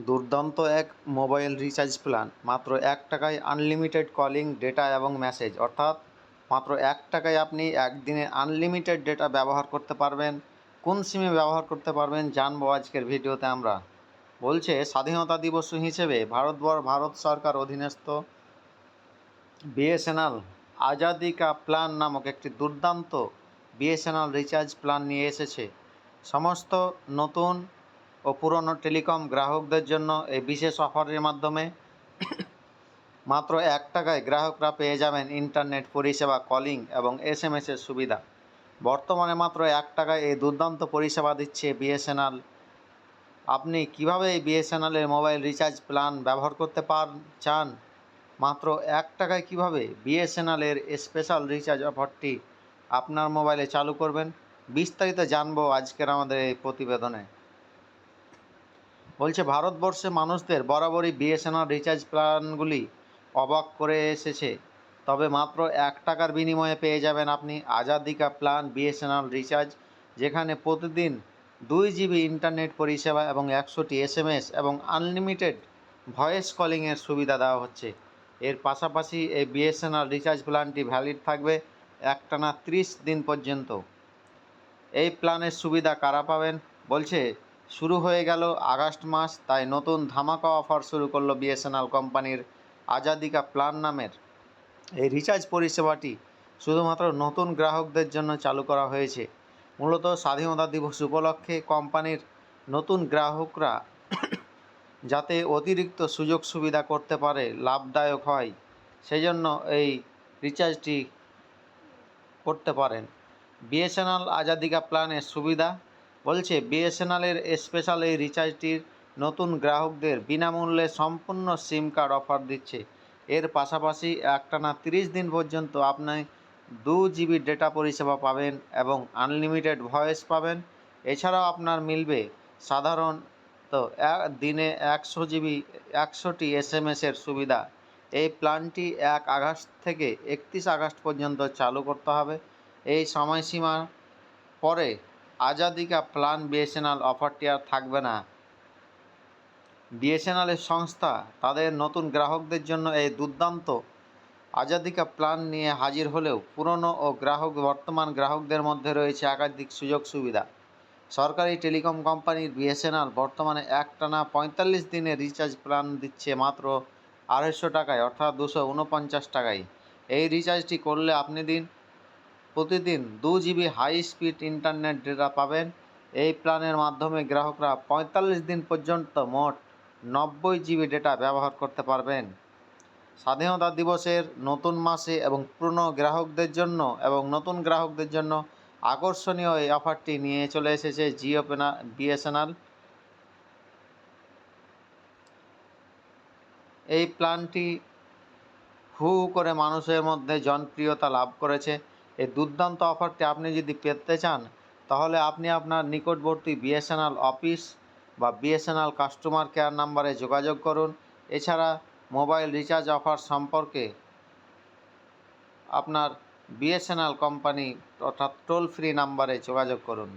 দুর্দান্ত এক mobile recharge plan, মাত্র 1 টাকায় আনলিমিটেড কলিং, ডেটা এবং মেসেজ। অর্থাৎ মাত্র 1 টাকায় আপনি একদিনে আনলিমিটেড ডেটা ব্যবহার করতে পারবেন। কোন সিমে ব্যবহার করতে পারবেন জানবো আজকের ভিডিওতে আমরা। বলছে স্বাধীনতা দিবস হিসেবে ভারত সরকার অধীনস্থ বিএসএনএল আজাদি কা প্ল্যান নামক একটি দুর্দান্ত বিএসএনএল রিচার্জ প্ল্যান নিয়ে এসেছে। সমস্ত নতুন ও পুরনো টেলিকম গ্রাহকদের জন্য এই বিশেষ অফারের মাধ্যমে মাত্র 1 টাকায় গ্রাহকরা পেয়ে যাবেন ইন্টারনেট পরিষেবা, কলিং এবং এসএমএসের সুবিধা। বর্তমানে মাত্র 1 টাকায় এই দুর্দান্ত পরিষেবা দিচ্ছে বিএসএনএল। আপনি কিভাবে এই বিএসএনএলের মোবাইল রিচার্জ প্ল্যান ব্যবহার করতে চান, মাত্র 1 টাকায় কীভাবে বিএসএনএলের স্পেশাল রিচার্জ অফারটি আপনার মোবাইলে চালু করবেন, বিস্তারিত জানবো আজকের আমাদের এই প্রতিবেদনে। বলছে ভারতবর্ষে মানুষদের বরাবরই বিএসএনএল রিচার্জ প্ল্যানগুলি অবাক করে এসেছে। তবে মাত্র 1 টাকার বিনিময়ে পেয়ে যাবেন আপনি আজাদি কা প্ল্যান বিএসএনএল রিচার্জ, যেখানে প্রতিদিন 2 জিবি ইন্টারনেট পরিষেবা এবং 100টি এসএমএস এবং আনলিমিটেড ভয়েস কলিংয়ের সুবিধা দেওয়া হচ্ছে। এর পাশাপাশি এই বিএসএনএল রিচার্জ প্ল্যানটি ভ্যালিড থাকবে একটানা 30 দিন পর্যন্ত। এই প্ল্যানের সুবিধা কারা পাবেন? বলছে শুরু হয়ে গেল আগস্ট মাস, তাই নতুন ধামাকা অফার শুরু করলো বিএসএনএল কোম্পানির আজাদি কা প্ল্যান নামের এই রিচার্জ পরিষেবাটি শুধুমাত্র নতুন গ্রাহকদের জন্য চালু করা হয়েছে। মূলত স্বাধীনতা দিবস উপলক্ষে কোম্পানির নতুন গ্রাহকরা যাতে অতিরিক্ত সুযোগ সুবিধা করতে পারে, লাভদায়ক হয়, সেই জন্য এই রিচার্জটি করতে পারেন। বিএসএনএল আজাদি কা প্ল্যানের সুবিধা বলছে বিএসএনএলের স্পেশাল এই রিচার্জটির নতুন গ্রাহকদের বিনামূল্যে সম্পূর্ণ সিম কার্ড অফার দিচ্ছে। এর পাশাপাশি একটানা 30 দিন পর্যন্ত আপনি 2 জিবি ডেটা পরিষেবা পাবেন এবং আনলিমিটেড ভয়েস পাবেন। এছাড়াও আপনার মিলবে সাধারণত দিনে 100 জিবি 100টি এসএমএসের সুবিধা। এই প্ল্যানটি 1 আগস্ট থেকে 31 আগস্ট পর্যন্ত চালু করতে হবে। এই সময়সীমার পরে আজাদি কা প্ল্যান বিএসএনএল অফারটি আর থাকবে না। বিএসএনএলের সংস্থা তাদের নতুন গ্রাহকদের জন্য এই দুর্দান্ত আজাদি কা প্ল্যান নিয়ে হাজির হলেও পুরনো ও বর্তমান গ্রাহকদের মধ্যে রয়েছে একাধিক সুযোগ সুবিধা। সরকারি টেলিকম কোম্পানি বিএসএনএল বর্তমানে একটানা 45 দিনের রিচার্জ প্ল্যান দিচ্ছে মাত্র 250 টাকায়, অর্থাৎ 249 টাকায়। এই রিচার্জটি করলে আপনি প্রতিদিন 2 GB high speed internet data পাবেন। এই প্ল্যানের মাধ্যমে গ্রাহকরা 45 দিন পর্যন্ত মোট 90 জিবি ডেটা ব্যবহার করতে পারবেন। স্বাধীনতা দিবসের নতুন মাসে এবং নতুন গ্রাহকদের জন্য আকর্ষণীয় এই অফারটি নিয়ে চলে এসেছে বিএসএনএল। এই প্ল্যানটি হু করে মানুষের মধ্যে জনপ্রিয়তা লাভ করেছে। এই দুর্দান্ত অফারটি আপনি যদি পেতে চান, তাহলে আপনি আপনার নিকটবর্তী বিএসএনএল অফিস বা বিএসএনএল কাস্টমার কেয়ার নাম্বারে যোগাযোগ করুন। এছাড়া মোবাইল রিচার্জ অফার সম্পর্কে আপনার বিএসএনএল কোম্পানি অর্থাৎ টোল ফ্রি নাম্বারে যোগাযোগ করুন।